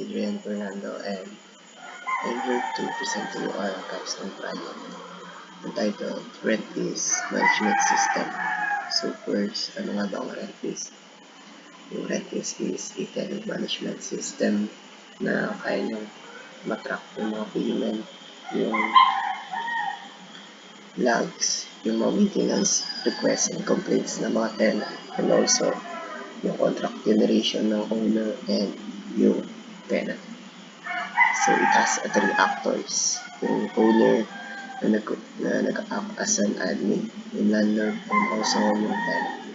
Adrian Fernando, and I'm here to present to you our capstone project entitled Rent Lease Management System. So first, ano nga ba ang rent lease? Yung rent lease is a tenant management system na kaya niyang matrack yung mga payment, yung logs, yung mga maintenance requests and complaints ng mga tenant, and also yung contract generation ng owner and yung tenant. So it has three actors, yung owner na nag-act as an admin, yung landlord, and also yung tenant.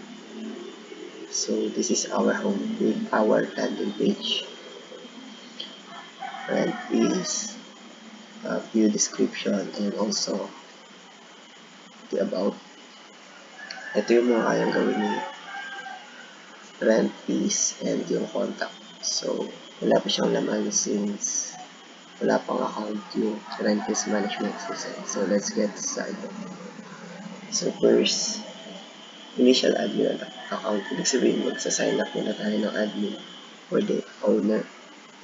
So this is our home with our landing page. Rent is a few description and also the about. Ito yung mga kayang gawin ni rent fees and yung contact. So wala pa siyang laman since wala pang account yung rent fees management system. So let's get started. So first, initial admin account. Ibig sabihin, magsa-sign up muna tayo ng admin for the owner.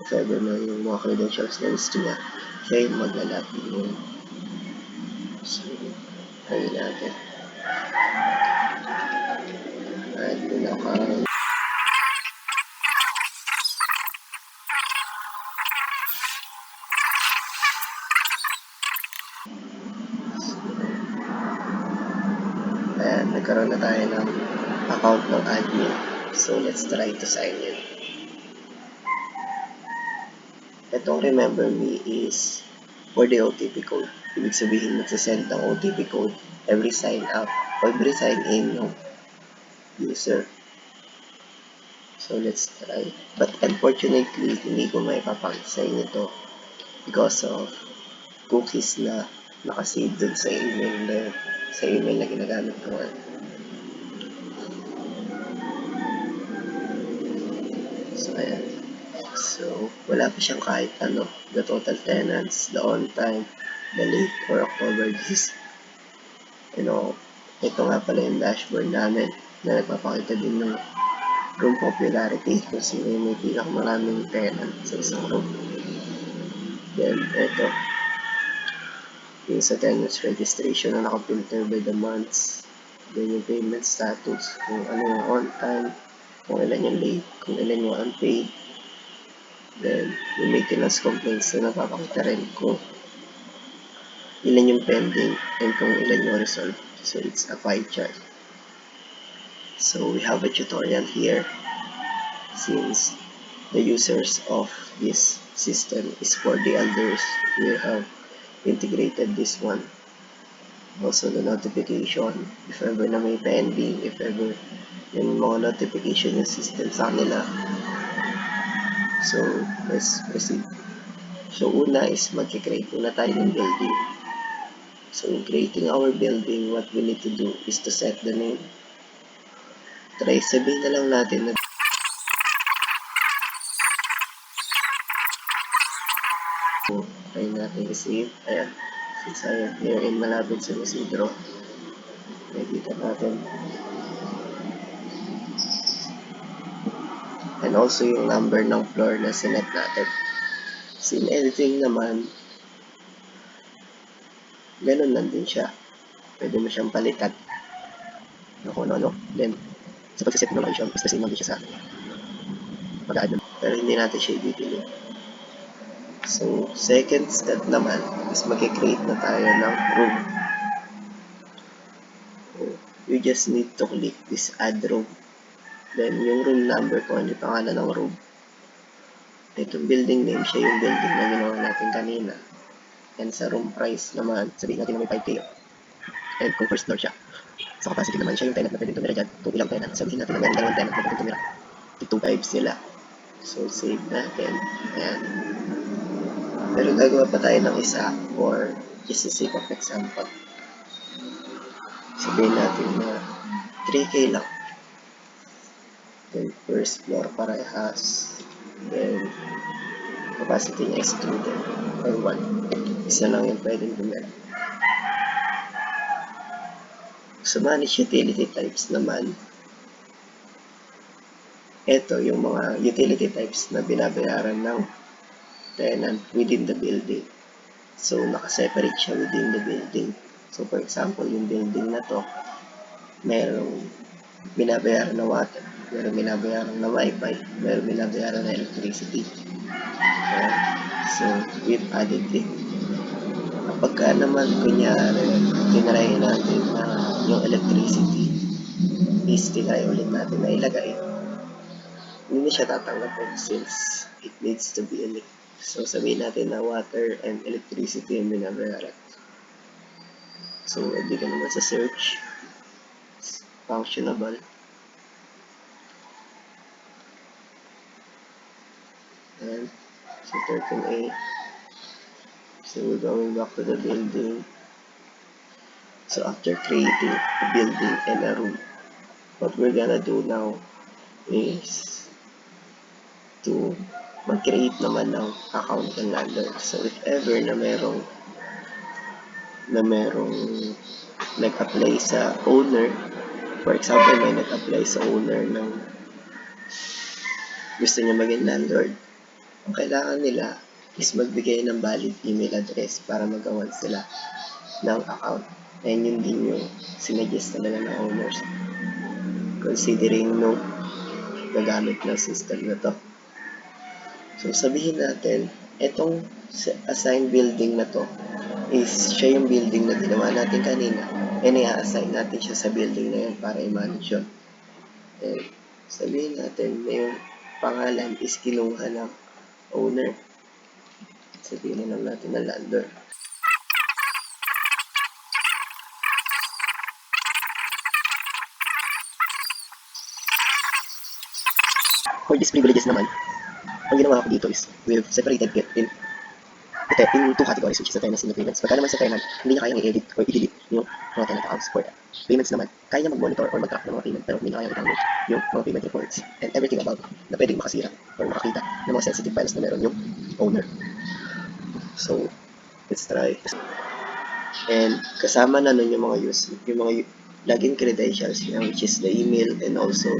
If ever na yung mga credentials na gusto niya, siya yung maglalapin yun. So, try natin. Admin account. Ayan, nagkaroon na tayo ng account ng admin. So, let's try to sign in. Itong remember me is for the OTP code. Ibig sabihin, magsasend ng OTP code every sign up or every sign in ng user. So, let's try. But unfortunately, hindi ko may papakita sa inyo ito because of cookies na nakasave dun sa email na ginagamit ko ngayon. So, ayan. So, wala pa siyang kahit ano. The total tenants, the on time, the late for October. This is, ito nga pala yung dashboard namin na nagpapakita din ng room popularity kung sino yung may pinakamaraming tenant sa isang room. Then, ito. Yung sa tenants registration na nakapilter by the months. Then, yung payment status, kung ano yung on time, kung ilan yung late, kung ilan yung unpaid. Then, yung maintenance complaints na napapakita rin kung ilan yung pending and kung ilan yung resolved. So, it's a pie chart. So, we have a tutorial here. Since the users of this system is for the elders, we have integrated this one. Also, the notification, if ever na may pending, if ever yung mga notification yung system sa kanila. So, let's proceed. So, una is mag-create muna tayo ng building. So, in creating our building, what we need to do is to set the name. Try sabihin na lang natin na try natin i-save. Ayan. Since I am here in malapit sa Isidro, nakikita natin. And also yung number ng floor na sinet natin. So, in editing naman, ganun lang din siya. Pwede mo siyang palitan. Kung ano. Then, sa pagsiset ng location, is the same lang din siya sa pag-add. Pero hindi natin siya ibibili. So, second step naman is mag-create na tayo ng room. So, you just need to click this add room. Then, yung room number kung ano yung pangalan ng room. Itong building name, siya yung building na ginawa natin kanina. And sa room price naman, sabihin natin na may 5K. And kung first floor siya. Sa capacity naman, siya yung tenant na pwede tumira dyan. Kung ilang tenant, sabihin natin na meron dalawang tenant na pwede tumira. 2 sila. So, save natin. Ayan. Pero gagawa pa tayo ng isa for just the sake of example. Sabihin natin na 3K lang. Then, first floor parehas. Then, capacity niya is 2 din. Or 1. Isa lang yung pwedeng tumira. So, manage utility types naman. Ito yung mga utility types na binabayaran ng tenant within the building. So, nakaseparate siya within the building. So, for example, yung building na to, merong binabayaran na water, merong binabayaran na wifi, merong binabayaran na electricity. Ayan. So, we've added it. Kapag naman, kunyari, tinry natin na yung electricity is tinry ulit natin na ilagay, hindi siya tatanggapin since it needs to be electric. So, sabihin natin na water and electricity yung binabayaran. So, hindi ka naman sa search. Functionable. And, so 13A. So, we're going back to the building. So, after creating a building and a room, what we're gonna do now is to mag-create naman ng account ng landlord. So, if ever na merong nag-apply sa owner, for example, may nag-apply sa owner ng gusto niya maging landlord, ang kailangan nila is magbigay ng valid email address para magawan sila ng account. And yun din yung sinuggest talaga ng owners considering no gagamit ng system na to. So sabihin natin, itong assigned building na to is siya yung building na ginawa natin kanina, and i-assign natin siya sa building na yun para i-manage yun. And sabihin natin na yung pangalan is kinuha ng owner. Sabihin na lang natin na landlord. For these privileges naman, ang ginawa ko dito is we've separated it in two categories, which is the tenants and the payments. Pagka naman sa tenant, hindi niya kayang i-edit or i-delete yung mga tenant accounts. For payments naman, kaya niya mag-monitor or mag-track ng mga payment, pero hindi niya kayang i-download yung mga payment reports and everything about na pwedeng makasira or makakita ng mga sensitive files na meron yung owner. So, let's try. And kasama na nun yung mga login credentials niya, which is the email and also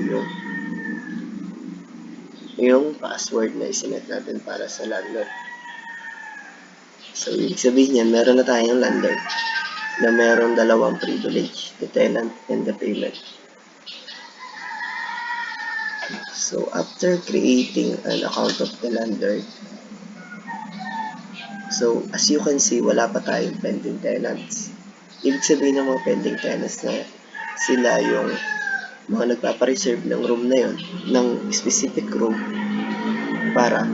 yung password na isinet natin para sa landlord. So, ibig sabihin yan, meron na tayong landlord na meron dalawang privilege, the tenant and the payment. So, after creating an account of the landlord, so, as you can see, wala pa tayong pending tenants. Ibig sabihin ng mga pending tenants na sila yung mga nagpapareserve ng room na yun, ng specific room para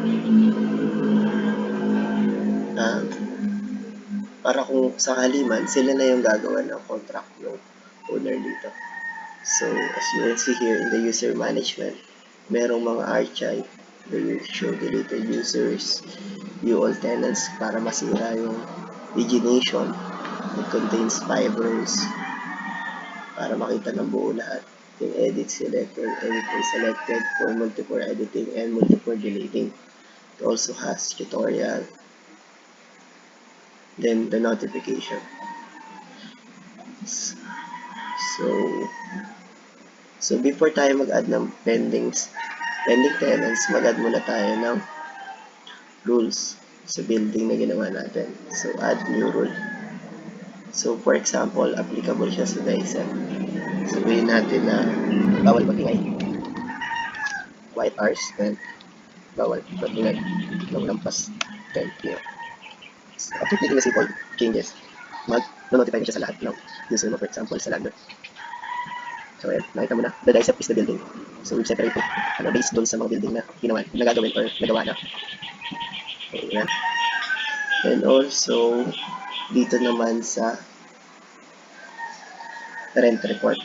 kung sakali man, sila na yung gagawa ng contract ng owner dito. So, as you can see here in the user management, merong mga archive, the show deleted users, view all tenants para masira yung pagination. It contains 5 rows para makita ng buo lahat. Yung edit selected, editing selected for multiple editing and multiple deleting. It also has tutorial. Then the notification. So before tayo mag-add ng pending tenants, mag-add muna tayo ng rules sa building na ginawa natin. So add new rule. So for example, applicable siya sa DICEP. Sabihin natin na bawal magingay. Quiet hours and bawal magingay ng lampas 10 p.m. So, after clicking the simple changes, mag-notify na siya sa lahat ng user mo, for example, sa landlord. So, ayan, nakita mo na, the DICEP is the building. So, we've separated based doon sa mga building na nagagawin or nagawa na. So, ayan. And also, dito naman sa rent report.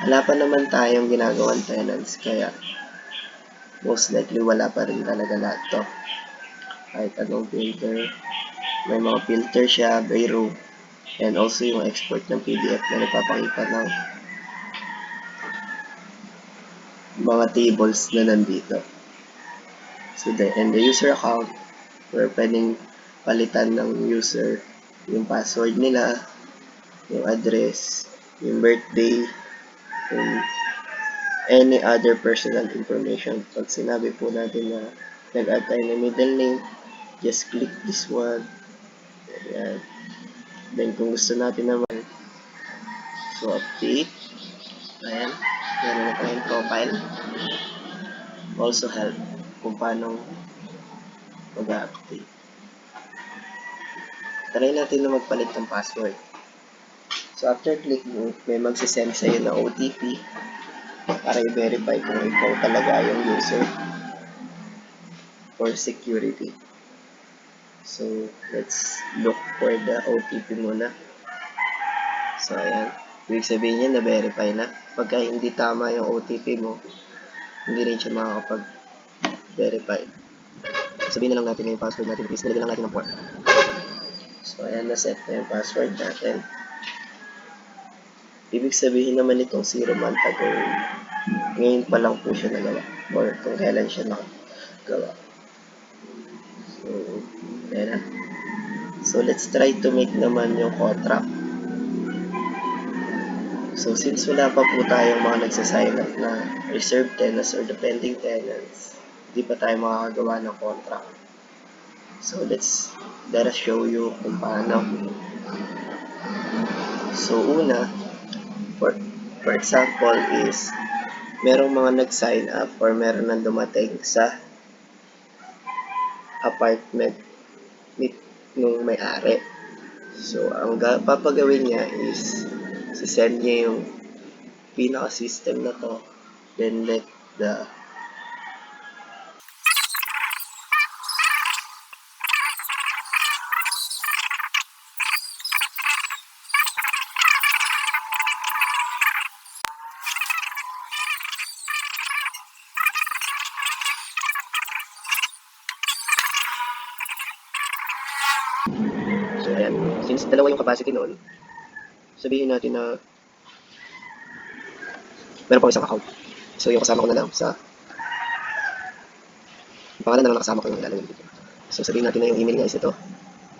Wala pa naman tayong ginagawang tenants, kaya most likely wala pa rin talaga lahat to. Kahit anong filter, may mga filter siya by row, and also yung export ng PDF na nagpapakita ng mga tables na nandito. So, and the user account, where pwedeng palitan ng user yung password nila, yung address, yung birthday, yung any other personal information. Pag sinabi po natin na nag-add tayo ng middle name, just click this one. Ayan. Then kung gusto natin naman, so update. Ayan. Meron na tayong profile. Also help kung paano mag-update. Try natin na magpalit ng password. So after click mo, may magsisend sa'yo na OTP para i-verify kung ikaw talaga yung user for security. So let's look for the OTP muna. So ayan, ibig sabihin niya na-verify na. Pagka hindi tama yung OTP mo, hindi rin siya makakapag-verify. Sabihin na lang natin yung password natin, please nilagyan lang natin ng port. So ayan, na-set na yung password natin. Ibig sabihin naman itong si Roman Tagore, ngayon pa lang po siya nagawa or kung kailan siya nakagawa. So, ayan na. So, let's try to make naman yung contract. So, since wala pa po tayong mga nagsasign up na reserved tenants or depending tenants, hindi pa tayo makakagawa ng contract. So, let us show you kung paano. So, una, for example is, merong mga nag-sign up or meron nang dumating sa apartment nung may-ari. So, ang papagawin niya is, sisend niya yung pinaka-system na to, then let the So, ayan. Since dalawa yung capacity noon, sabihin natin na meron pang isang account. So, yung kasama ko na lang sa yung pangalan na lang nakasama ko yung ilalagay dito. So, sabihin natin na yung email niya is ito.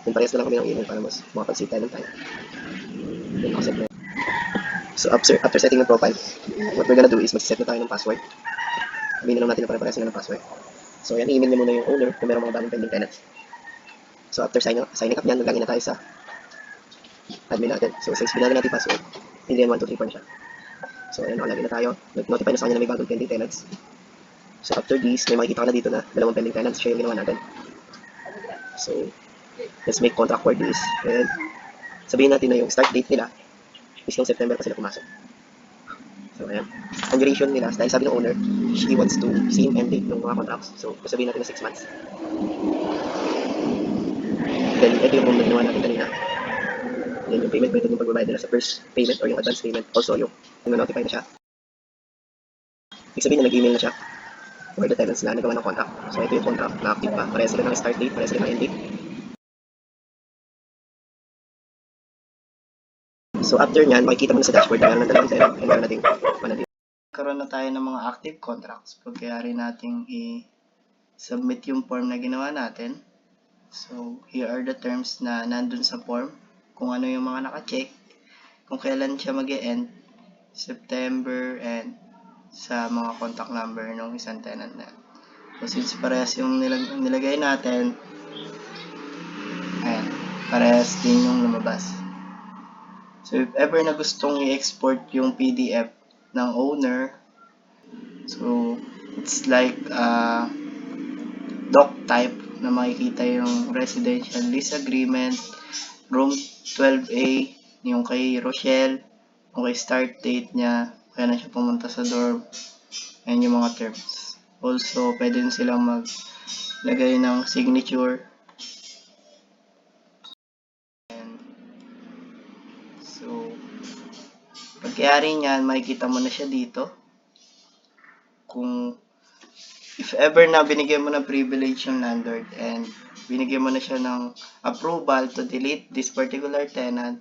Then, parehas na lang kami ng email para mas makapag-save tayo ng time. Then, accept na. So, after setting ng profile, what we're gonna do is mag-set na tayo ng password. Sabihin na lang natin na parehas na ng password. So, ayan, i-email niya muna yung owner kung meron mga bagong pending tenants. So, after signing up niyan, naglagay na tayo sa admin natin. So, since binali natin password, hindi yan 1, 2, 3, 4 siya. So, ayan, nakalagay na tayo. Nag-notify na sa kanya na may bagong pending tenants. So, after this, may makikita ka na dito na dalawang pending tenants. Siya yung ginawa natin. So, let's make contract for this. And sabihin natin na yung start date nila is yung September pa sila pumasok. So, ayan. Ang duration nila, dahil sabi ng owner, she wants to same end date ng mga contracts. So, sabihin natin na 6 months. Then, ito yung owner ginawa natin kanina. Then, yung payment method yung pagbabayad nila sa first payment or yung advance payment. Also, yung na-notify na siya. Ibig sabihin na nag-email na siya for the tenants na nagawa ng contract. So, ito yung contract na active pa. Parehas sila ng start date, parehas sila ng end date. So, after nyan, makikita mo na sa dashboard na meron ng dalawang tenant and meron nating manatili. Karoon na tayo ng mga active contracts. Pagkayari nating i-submit yung form na ginawa natin. So, here are the terms na nandun sa form. Kung ano yung mga naka-check. Kung kailan siya mag-e-end. September and sa mga contact number ng isang tenant na. So, since parehas yung nilagay natin, ayan, parehas din yung lumabas. So, if ever na gustong i-export yung PDF ng owner, so, it's like doc type na makikita yung residential lease agreement, room 12A, yung kay Rochelle, yung kay start date niya, kaya na siya pumunta sa dorm, and yung mga terms. Also, pwede din silang maglagay ng signature. And, so, pagkayari niyan, makikita mo na siya dito. Kung if ever na binigyan mo ng privilege yung landlord and binigyan mo na siya ng approval to delete this particular tenant,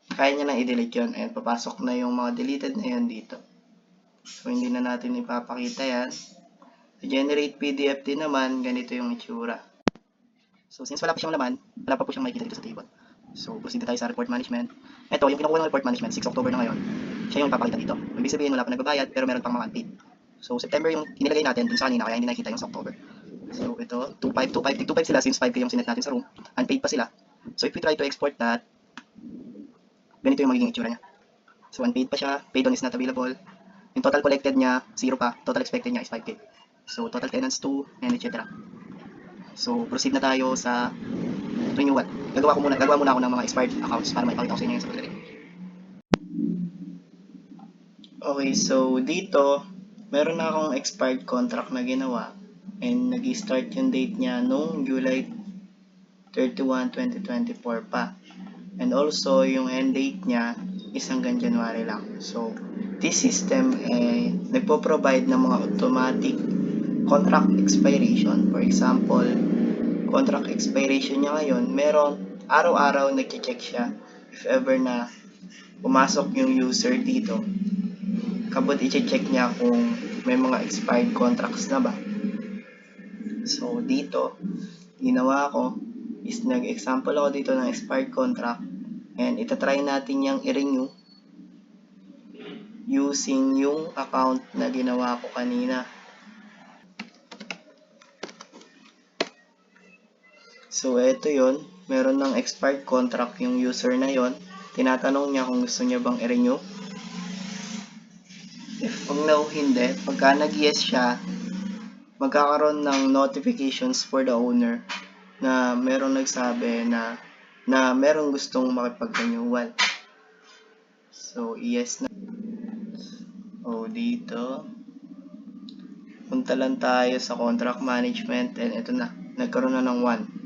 kaya niya nang i-delete yun and papasok na yung mga deleted na yan dito. So, hindi na natin ipapakita yan. To generate PDF din naman, ganito yung itsura. So, since wala pa siyang laman, wala pa po siyang makikita dito sa table. So, proceed tayo sa report management. Ito, yung kinukuha ng report management, 6 October na ngayon, siya yung papakita dito. Ibig sabihin, wala pa nagbabayad, pero meron pang mga unpaid. So, September yung inilagay natin dun sa kanina, kaya hindi nakikita yung sa October. So, ito, 2.5, 2.5 sila since 5K yung sinet natin sa room. Unpaid pa sila. So, if we try to export that, ganito yung magiging itsura niya. So, unpaid pa siya, paid on is not available. Yung total collected niya, 0 pa. Total expected niya is 5K. So, total tenants 2, and etc. So, proceed na tayo sa renewal. Gagawa muna ako ng mga expired accounts para maipakita ko sa inyo yung sa pagdating. Okay, so dito, meron na akong expired contract na ginawa and nag-start yung date niya noong July 31, 2024 pa. And also, yung end date niya is hanggang January lang. So, this system nagpo-provide ng mga automatic contract expiration. For example, contract expiration niya ngayon, meron araw-araw nag-check siya if ever na pumasok yung user dito. Kabut i-check niya kung may mga expired contracts na ba. So, dito, ginawa ko is nag-example ako dito ng expired contract and itatry natin yung i-renew using yung account na ginawa ko kanina. So, ito yon, meron ng expired contract yung user na yon. Tinatanong niya kung gusto niya bang i-renew. If hindi, pagka nag-yes siya, magkakaroon ng notifications for the owner na merong nagsabi na merong gustong makipag-renewal. So, yes na. O, dito. Punta lang tayo sa contract management and ito na. Nagkaroon na ng 1.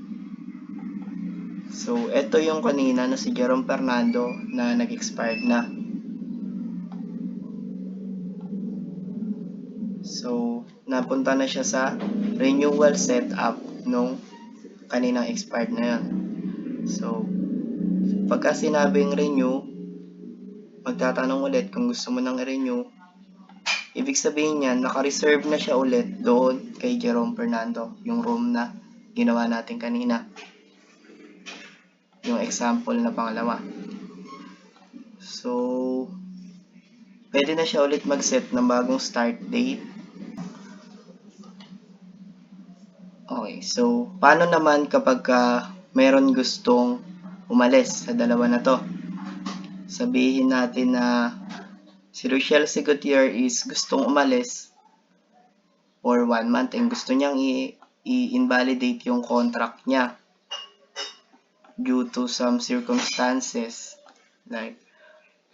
So, ito yung kanina na si Jerome Fernando na nag-expired na. So, napunta na siya sa renewal setup nung kaninang expired na yan. So, pagka sinabing renew, magtatanong ulit kung gusto mo nang i-renew. Ibig sabihin niyan, naka-reserve na siya ulit doon kay Jerome Fernando, yung room na ginawa natin kanina. Yung example na pangalawa. So, pwede na siya ulit mag-set ng bagong start date. Okay, so paano naman kapag meron gustong umalis sa dalawa na to? Sabihin natin na si Rochelle Sigutier is gustong umalis for 1 month and gusto niyang i-invalidate yung contract niya due to some circumstances. Like,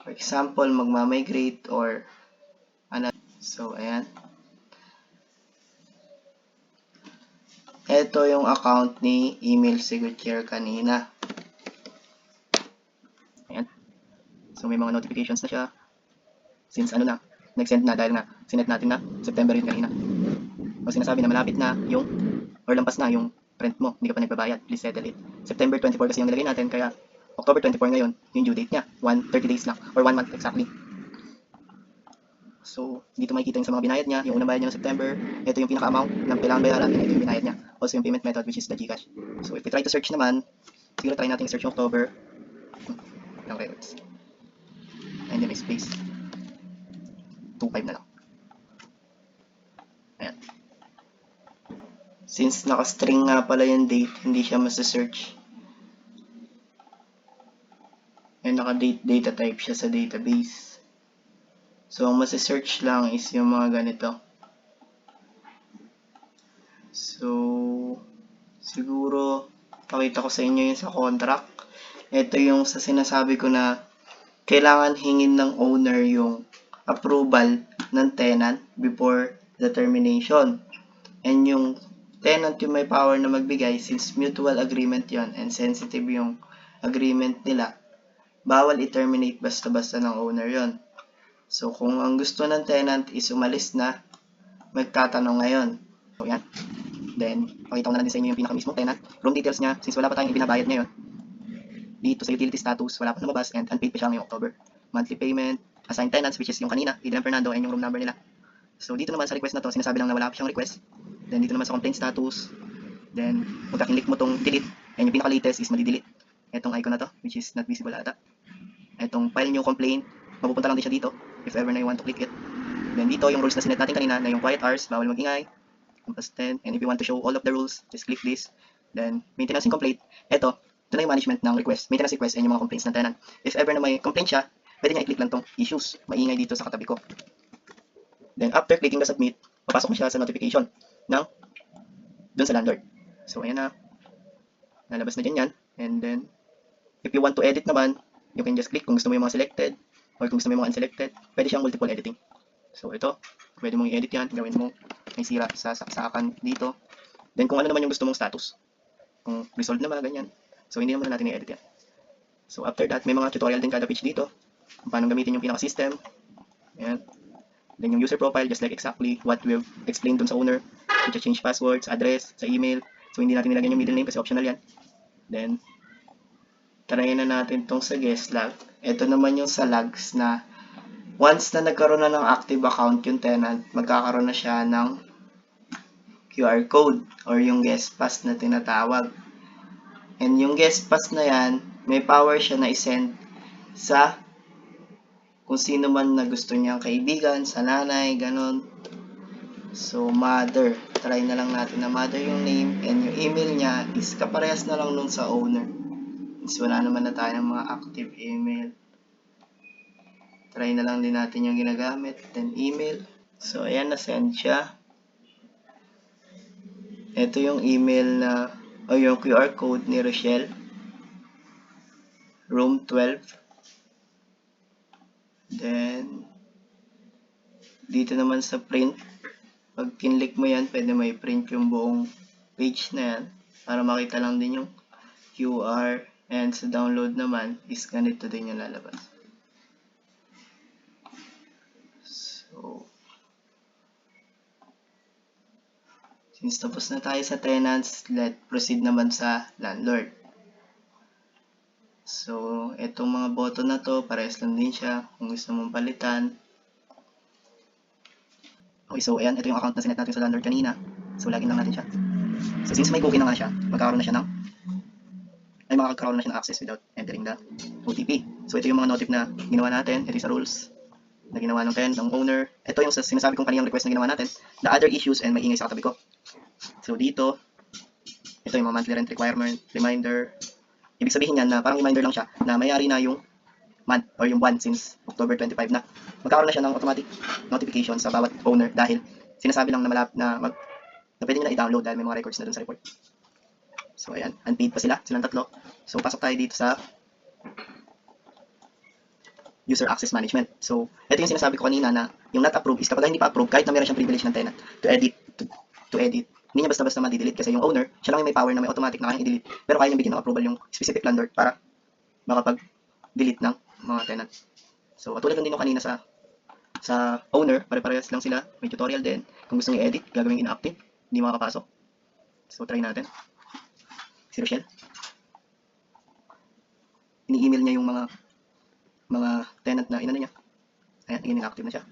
for example, magmamigrate or ano. So, ayan. Ito yung account ni Email Sigutier kanina. Ayan. So, may mga notifications na siya. Since nag-send na dahil sinet natin na September yun kanina. O sinasabi na malapit na yung, or lampas na yung rent mo, hindi ka pa nagbabayad, please settle it. September 24 kasi yung nilagay natin, kaya October 24 ngayon, yung due date niya. 30 days lang, or 1 month exactly. So, dito makikita yung sa mga binayad niya, yung unang bayad niya ng September, ito yung pinaka-amount ng kailangan bayaran, ito yung binayad niya. Also yung payment method, which is the GCash. So, if we try to search naman, siguro try natin i-search yung October. Okay, oops. And then may space. 2.5 na lang. Ayan. Since naka-string nga pala yung date, hindi siya masa-search. And naka-date data type siya sa database. So, ang masa-search lang is yung mga ganito. So, siguro, pakita ko sa inyo yung sa contract. Ito yung sa sinasabi ko na kailangan hingin ng owner yung approval ng tenant before the termination. And yung tenant yung may power na magbigay since mutual agreement yon and sensitive yung agreement nila. Bawal i-terminate basta-basta ng owner yon. So, kung ang gusto ng tenant is umalis na, magtatanong ngayon. So, yan. Then, pakita ko na lang din sa inyo yung pinaka-mismong tenant. Room details niya, since wala pa tayong ibinabayad ngayon. Dito sa utility status, wala pa lumabas and unpaid pa siya ngayong October. Monthly payment, assigned tenants, which is yung kanina, Adrian Fernando, and yung room number nila. So, dito naman sa request na to, sinasabi lang na wala pa siyang request. Then, dito naman sa complaint status. Then, pagka-click mo tong delete, and yung pinaka-latest is madi-delete. Itong icon na to, which is not visible ata. Itong file new complaint, mapupunta lang din siya dito, if ever na you want to click it. Then dito, yung rules na sinet natin kanina na yung quiet hours, bawal magingay. Plus 10. And if you want to show all of the rules, just click this. Then, maintenance incomplete. Ito na yung management ng request, maintenance request, and yung mga complaints ng tenant. If ever na may complaint siya, pwede niya i-click lang tong issues. Maingay dito sa katabi ko. Then, after clicking the submit, papasok mo siya sa notification ng dun sa landlord. So, ayan na. Lalabas na dyan yan. And then, if you want to edit naman, you can just click kung gusto mo yung mga selected or kung gusto mo yung mga unselected. Pwede siyang multiple editing. So, ito. Pwede mong i-edit yan. Gawin mo may sira sa saksakan dito. Then, kung ano naman yung gusto mong status. Kung resolved na ba, ganyan. So, hindi naman natin i-edit yan. So, after that, may mga tutorial din kada page dito. Kung paano gamitin yung pinaka-system. Ayan. Then, yung user profile, just like exactly what we've explained dun sa owner. I-change passwords, address, sa email. So, hindi natin nilagyan yung middle name kasi optional yan. Then, tarayin na natin tong sa guest log. Ito naman yung sa logs na once na nagkaroon na ng active account yung tenant, magkakaroon na siya ng QR code or yung guest pass na tinatawag. And yung guest pass na yan, may power siya na isend sa kung sino man na gusto niyang kaibigan, sa nanay, ganon. So, mother. Try na lang natin na mother yung name and yung email niya is kaparehas na lang nun sa owner. So, wala naman na tayo ng mga active email. Try na lang din natin yung ginagamit. Then, email. So, ayan, na-send siya. Ito yung email na, o yung QR code ni Rochelle. Room 12. Then, dito naman sa print, pag kinlik mo yan, pwede may print yung buong page na yan para makita lang din yung QR. And sa download naman, is ganito din yung lalabas. So, since tapos na tayo sa tenants, let's proceed naman sa landlord. So, itong mga button na to, parehas lang din siya kung gusto mong palitan. Okay, so ayan, ito yung account na sinet natin sa landlord kanina. So, login lang natin siya. So, since may cookie na nga siya, magkakaroon na siya ng access without entering the OTP. So, ito yung mga notif na ginawa natin. Ito yung sa rules na ginawa ng owner. Ito yung sa sinasabi kong kaninang request na ginawa natin. The other issues and may ingay sa katabi ko. So, dito, ito yung mga monthly rent requirement, reminder. Ibig sabihin yan na parang reminder lang siya na mayari na yung month or yung buwan since October 25 na. Magkakaroon na siya ng automatic notification sa bawat owner dahil sinasabi lang na pwede nyo na i-download dahil may mga records na dun sa report. So, ayan. Unpaid pa silang tatlo. So, pasok tayo dito sa user access management. So, ito yung sinasabi ko kanina na yung not approved is kapag hindi pa approve, kahit na meron siyang privilege ng tenant to edit, hindi niya basta-basta ma-delete kasi yung owner, siya lang yung may power na may automatic na kayang i-delete. Pero kaya niyang bigyan ng approval yung specific landlord para makapag-delete ng mga tenant. So, katulad lang din yung kanina sa owner, pare-parehas lang sila. May tutorial din. Kung gusto nyo i-edit, gagawin inactive, hindi makakapasok. So, try natin. Si Rochelle. Ini-email niya yung mga tenant na inano niya. Ayan, inactive na siya.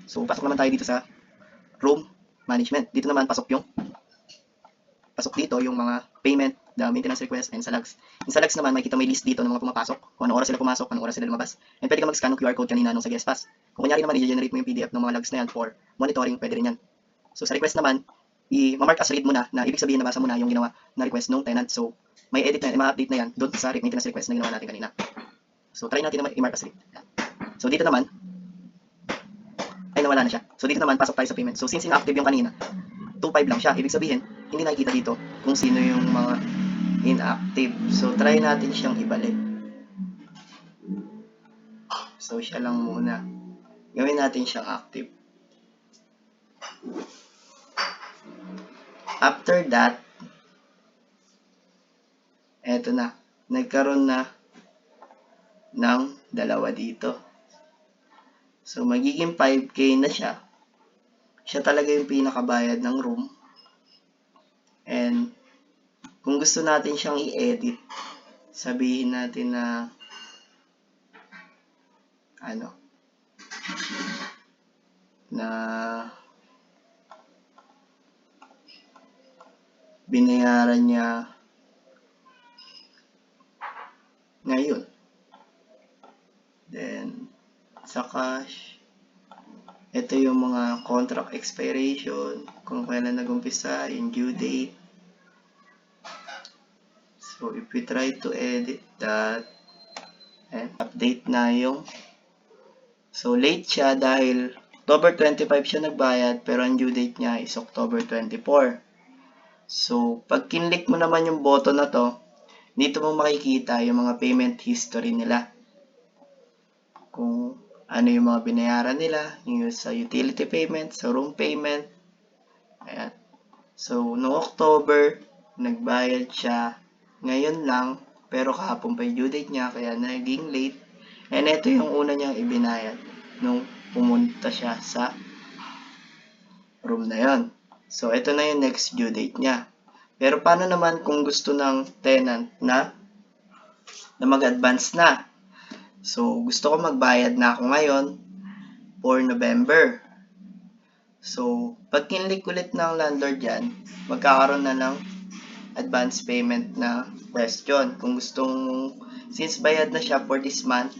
So, pasok naman tayo dito sa room management. Dito naman pasok dito yung mga payment, the maintenance request, and sa logs. Yung sa logs naman, makikita may list dito ng mga pumapasok, kung anong oras sila pumasok, anong oras sila lumabas. And pwede ka mag-scan ng QR code kanina nung sa guest pass. Kung kunyari naman, i-generate mo yung PDF ng mga logs na yan for monitoring, pwede rin yan. So sa request naman, i-mark as read mo na ibig sabihin nabasa mo na yung ginawa na request ng tenant. So may edit na, ma-update na yan doon sa maintenance request na ginawa natin kanina. So try natin naman i-mark as read. So dito naman, ay nawala na siya. So dito naman, pasok tayo sa payment. So since inactive yung kanina, 2.5 lang siya. Ibig sabihin, hindi nakikita dito kung sino yung mga inactive. So, try natin siyang ibalik. So, siya lang muna. Gawin natin siyang active. After that, eto na. Nagkaroon na ng dalawa dito. So, magiging 5K na siya. Siya talaga yung pinakabayad ng room. And, kung gusto natin siyang i-edit, sabihin natin na, binayaran niya ngayon. Then, sa cash, Ito yung mga contract expiration, kung kailan nag-umpisa, yung due date. So, if we try to edit that, and update na yung, so late siya dahil October 25 siya nagbayad, pero ang due date niya is October 24. So, pag kinlik mo naman yung button na to, dito mo makikita yung mga payment history nila. Kung ano yung mga binayaran nila, yung sa utility payment, sa room payment. Ayan. So, noong October, nagbayad siya ngayon lang, pero kahapon pa yung due date niya, kaya naging late. And ito yung una niyang ibinayad nung pumunta siya sa room na yon. So, ito na yung next due date niya. Pero paano naman kung gusto ng tenant na mag-advance na? So, gusto ko magbayad na ako ngayon for November. So, pag kinlik ulit ng landlord yan, magkakaroon na ng advance payment na question. Kung gustong, since bayad na siya for this month,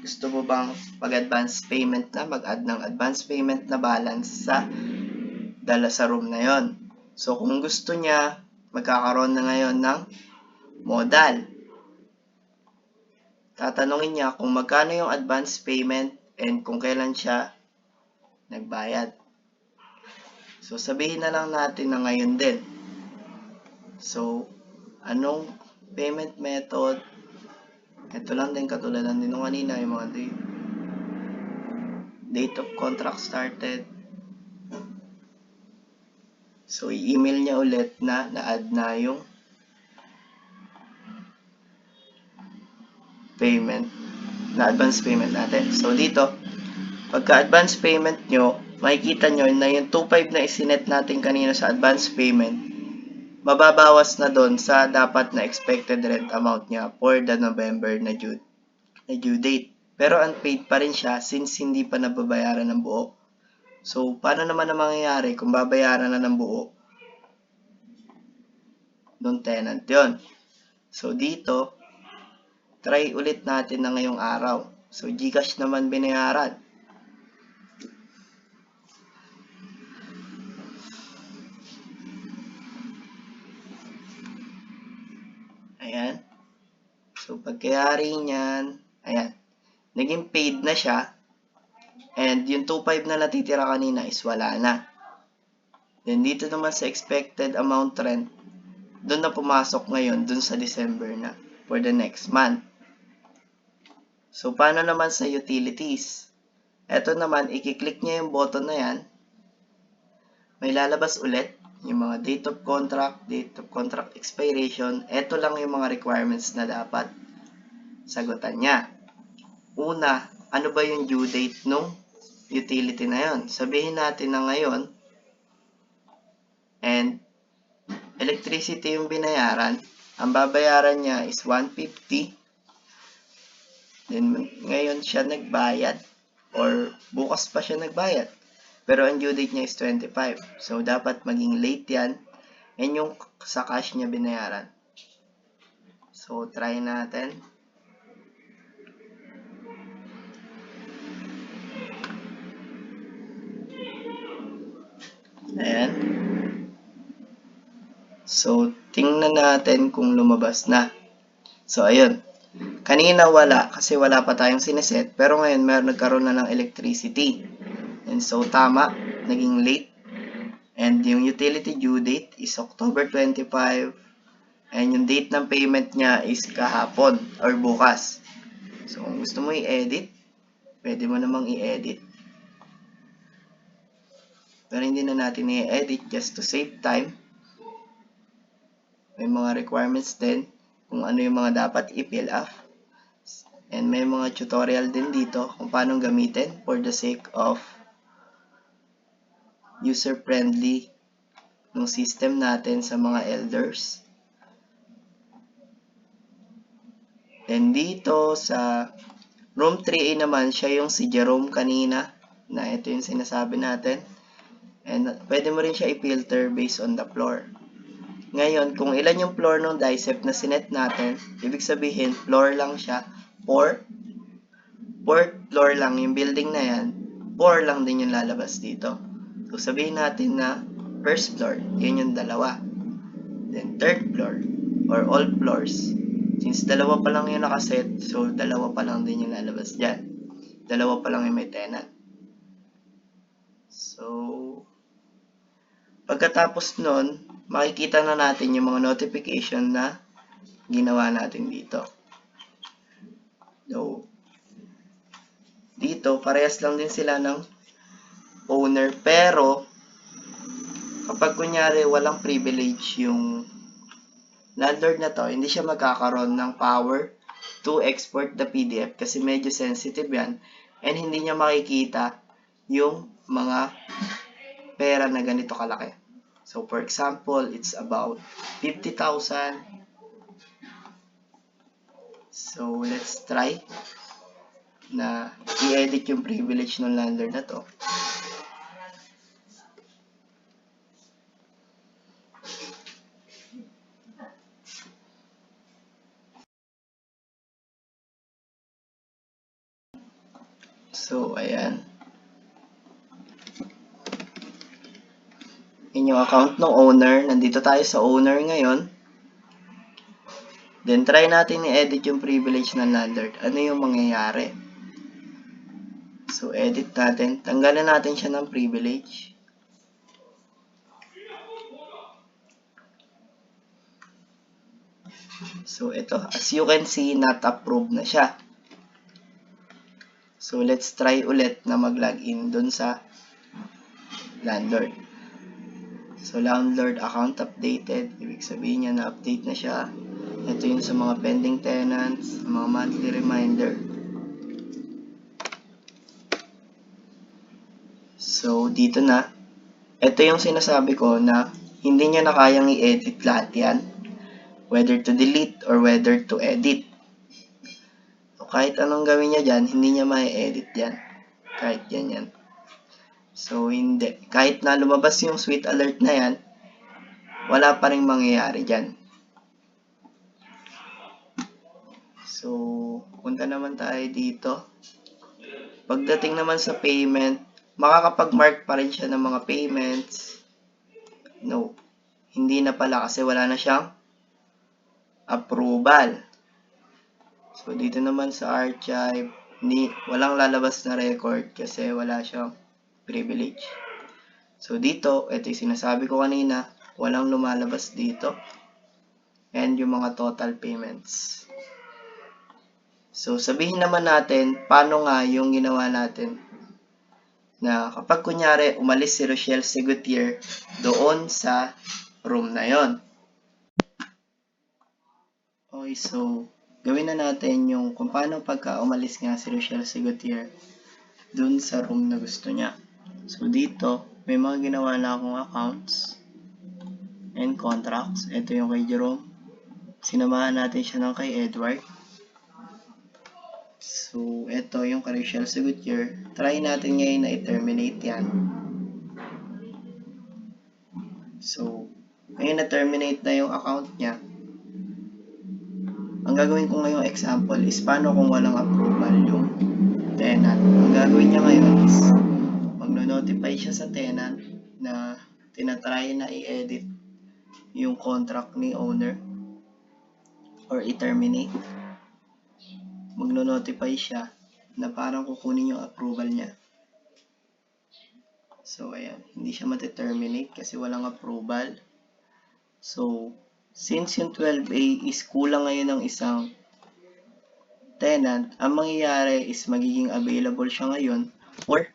gusto mo bang mag-advance payment na, mag-add ng advance payment na balance sa dala sa room na yon. So, kung gusto niya, magkakaroon na ngayon ng modal. Tatanungin niya kung magkano yung advance payment and kung kailan siya nagbayad. So, sabihin na lang natin na ngayon din. So, anong payment method? Ito lang din, katulad lang din nung kanina, yung mga date of contract started. So, i-email niya ulit na na-add na yung payment, na advance payment natin. So, dito, pagka-advance payment nyo, makikita nyo na yung 2.5 na isinet natin kanina sa advance payment, mababawas na doon sa dapat na expected rent amount niya for the November na due date. Pero unpaid pa rin siya since hindi pa nababayaran ng buo. So, paano naman ang mangyayari kung babayaran na ng buo? Doon tenant yon. So, dito, try ulit natin na ngayong araw. So, GCash naman binayaran. Ayan. So, pagkayari niyan, ayan, naging paid na siya. And yung 2.5 na natitira kanina is wala na. Then, dito naman sa expected amount rent, doon na pumasok ngayon, doon sa December na, for the next month. So, paano naman sa utilities? Ito naman, i-click niya yung button na yan. May lalabas ulit, yung mga date of contract expiration. Ito lang yung mga requirements na dapat sagutan niya. Una, ano ba yung due date nung utility na yon? Sabihin natin na ngayon, and electricity yung binayaran, ang babayaran niya is 150. Then, ngayon siya nagbayad, or bukas pa siya nagbayad. Pero ang due date niya is 25. So, dapat maging late yan, and yung sa cash niya binayaran. So, try natin. Ayan. So, tingnan natin kung lumabas na. So, ayun. Kanina wala, kasi wala pa tayong sineset. Pero ngayon, nagkaroon na ng electricity. And so, tama. Naging late. And yung utility due date is October 25. And yung date ng payment niya is kahapon or bukas. So, kung gusto mo i-edit, pwede mo namang i-edit. Pero hindi na natin i-edit just to save time. May mga requirements din kung ano yung mga dapat i-fill up. And may mga tutorial din dito kung paano gamitin for the sake of user-friendly ng system natin sa mga elders. And dito sa room 3A naman, siya yung si Jerome kanina, na ito yung sinasabi natin. And pwede mo rin siya i-filter based on the floor. Ngayon, kung ilan yung floor ng DICEP na sinet natin, ibig sabihin, floor lang siya, 4th floor lang yung building na yan, 4 lang din yung lalabas dito. So, sabihin natin na first floor, yan yung dalawa. Then, third floor, or all floors. Since dalawa pa lang yung nakaset, so dalawa pa lang din yung lalabas dyan. Dalawa pa lang yung may tenant. So, pagkatapos nun, makikita na natin yung mga notification na ginawa natin dito. So, dito, parehas lang din sila ng owner, pero kapag kunyari walang privilege yung landlord na to, hindi siya magkakaroon ng power to export the PDF kasi medyo sensitive yan and hindi niya makikita yung mga pera na ganito kalaki. So, for example, it's about 50,000. So, let's try na i-edit yung privilege ng landlord na to. So, ayan. Yun yung account ng owner. Nandito tayo sa owner ngayon. Then, try natin i-edit yung privilege ng landlord. Ano yung mangyayari? So, edit natin. Tanggalan natin siya ng privilege. So, ito. As you can see, not approved na siya. So, let's try ulit na mag-login dun sa landlord. So, landlord account updated. Ibig sabihin niya na update na siya. Ito yung sa mga pending tenants, mga monthly reminder. So, dito na. Ito yung sinasabi ko na hindi niya na kayang i-edit lahat yan. Whether to delete or whether to edit. So, kahit anong gawin niya dyan, hindi niya ma-edit yan. Kahit yan. So, hindi. Kahit na lumabas yung sweet alert na yan, wala pa rin mangyayari dyan. So, punta naman tayo dito. Pagdating naman sa payment, makakapag-mark pa rin siya ng mga payments. No. Hindi na pala kasi wala na siyang approval. So, dito naman sa archive, walang lalabas na record kasi wala siyang privilege. So, dito, ito yung sinasabi ko kanina, walang lumalabas dito. And yung mga total payments. So, sabihin naman natin, paano nga yung ginawa natin na kapag kunyari, umalis si Rochelle Segutier doon sa room na yon. Okay, so, gawin na natin yung kung paano pagka umalis nga si Rochelle Segutier doon sa room na gusto niya. So, dito, may mga ginawa na akong accounts and contracts. Ito yung kay Jerome. Sinamahan natin siya ng kay Edward. So, ito yung kay Rochelle Segutier. Try natin ngayon na i-terminate yan. So, ngayon na-terminate na yung account niya. Ang gagawin ko ngayong example is paano kung walang approval yung tenant. Ang gagawin niya ngayon is magno-notify siya sa tenant na tinatry na i-edit yung contract ni owner or i-terminate. Magno-notify siya na parang kukunin yung approval niya. So, ayan. Hindi siya mati-terminate kasi walang approval. So, since yung 12A is kulang ngayon ng isang tenant, ang mangyayari is magiging available siya ngayon for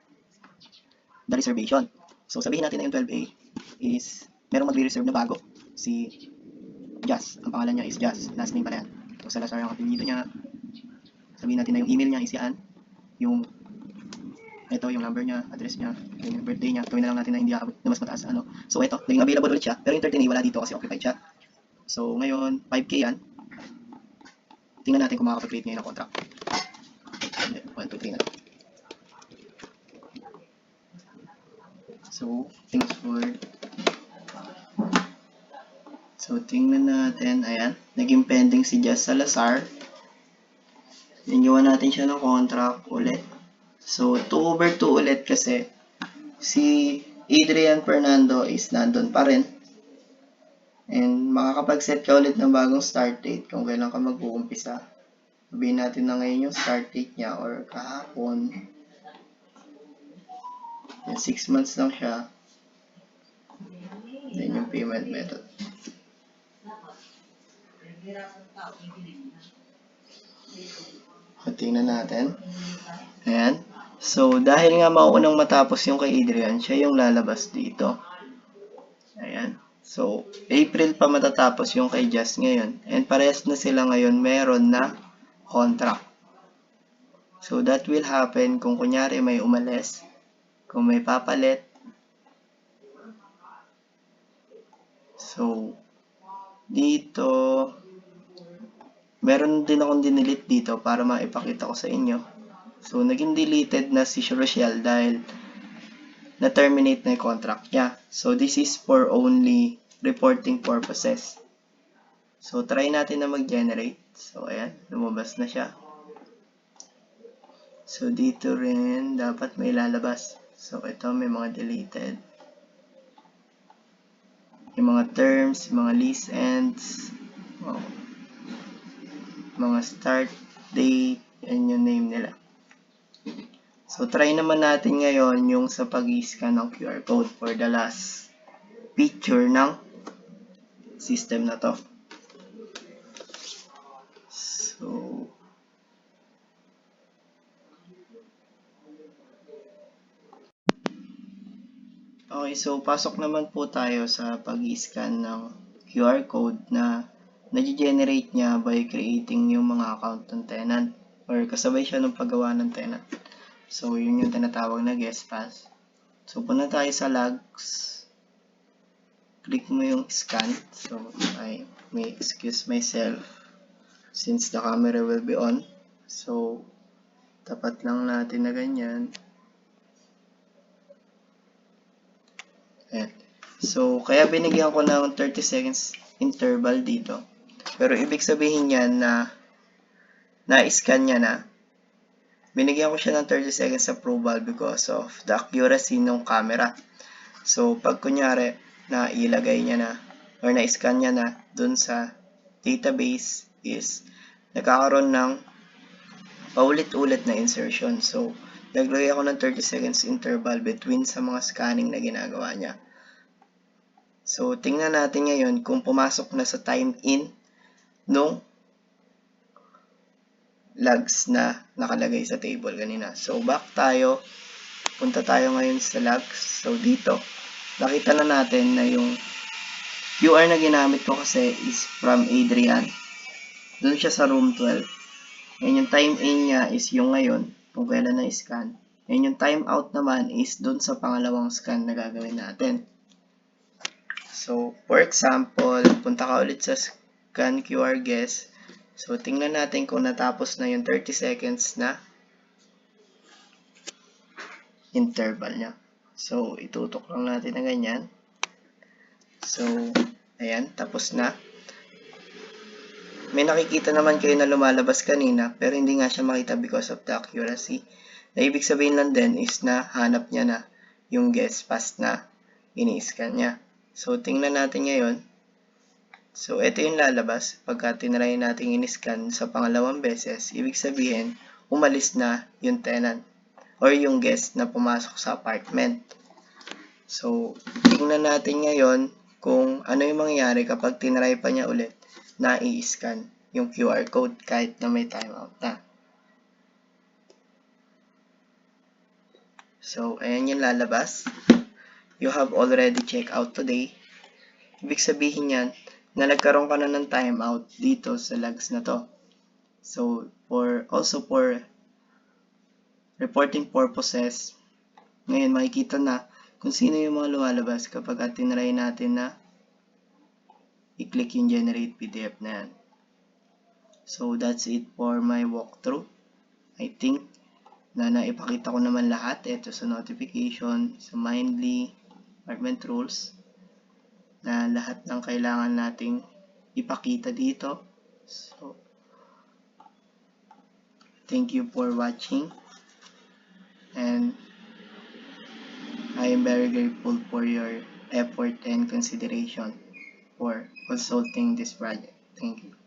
the reservation. So, sabihin natin na yung 12A is merong magre-reserve na bago. Si Jazz. Ang pangalan niya is Jazz. Last name pala yan. So, Salazar ang apelyido niya. Sabihin natin na yung email niya is yan. Ito yung number niya, address niya, yung birthday niya. Gawin na lang natin na hindi aabot na mas mataas. So, ito. Naging available ulit siya. Pero yung 13A wala dito kasi occupied siya. So, ngayon, 5K yan. Tingnan natin kung makakapag-create ngayon ng contract. 1, 2, 3 na lang. So, things forward. So, tingnan natin. Ayan. Naging pending si Jazz Salazar. Niniwan natin siya ng contract ulit. So, 2/2 ulit kasi si Adrian Fernando is nandun pa rin. And makakapag-set ka ulit ng bagong start date kung kailan ka mag-uumpisa. Sabihin natin na ngayon yung start date niya or kahapon. 6 months lang siya. Then yung payment method. Tingnan natin. Ayan. So, dahil nga mauunang matapos yung kay Adrian, siya yung lalabas dito. Ayan. So, April pa matatapos yung kay Jazz ngayon. And parehas na sila ngayon meron na contract. So, that will happen kung kunyari may umalis, kung may papalit. So, dito, meron din akong dinelete dito para maipakita ko sa inyo. So, naging deleted na si Rochelle dahil na-terminate na yung contract niya. So, this is for only reporting purposes. So, try natin na mag-generate. So, ayan, lumabas na siya. So, dito rin, dapat may lalabas. So, ito, may mga deleted. Yung mga terms, mga lease ends, mga start date, yan yung name nila. So, try naman natin ngayon yung sa pag-i-scan ng QR code for the last picture ng system na to. So, okay, so pasok naman po tayo sa pag-i-scan ng QR code na nag-generate niya by creating yung mga account ng tenant or kasabay siya ng paggawa ng tenant. So, yun yung tinatawag na guest pass. So, punta tayo sa logs. Click mo yung scan. So, I may excuse myself since the camera will be on. So, tapat lang natin na ganyan. Ayan. So, kaya binigyan ko ng 30 seconds interval dito. Pero ibig sabihin niyan na na-scan niya na. Binigyan ko siya ng 30 seconds approval because of the accuracy ng camera. So, pag kunyari na ilagay niya na or na-scan niya na dun sa database is nagkakaroon ng paulit-ulit na insertion. So, naglagay ako ng 30 seconds interval between sa mga scanning na ginagawa niya. So, tingnan natin ngayon kung pumasok na sa time in nung logs na nakalagay sa table kanina. So, back tayo. Punta tayo ngayon sa logs. So, dito, nakita na natin na yung QR na ginamit ko kasi is from Adrian. Doon siya sa room 12. And yung time in niya is yung ngayon, kung kailan na-scan. And yung time out naman is doon sa pangalawang scan na gagawin natin. So, for example, punta ka ulit sa scan QR guess. So, tingnan natin kung natapos na yung 30 seconds na interval niya. So, itutok lang natin na ganyan. So, ayan, tapos na. May nakikita naman kayo na lumalabas kanina, pero hindi nga siya makita because of the accuracy. Na ibig sabihin lang din is na hanap niya na yung guest pass na ini-scan niya. So, tingnan natin ngayon. So, ito yung lalabas. Pagka tinry natin in-scan sa pangalawang beses, ibig sabihin, umalis na yung tenant or yung guest na pumasok sa apartment. So, tingnan natin ngayon kung ano yung mangyayari kapag tinry pa niya ulit na i-scan yung QR code kahit na may timeout na. So, ayan yung lalabas. You have already checked out today. Ibig sabihin yan na nagkaroon ka na ng timeout dito sa logs na to. So, also for reporting purposes, ngayon makikita na kung sino yung mga lumalabas kapag tinry natin na i-click yung generate PDF na yan. So, that's it for my walkthrough. I think na naipakita ko naman lahat. Ito sa notification, sa Mindly, apartment rules, na lahat ng kailangan nating ipakita dito. So, thank you for watching. And I am very grateful for your effort and consideration for consulting this project. Thank you.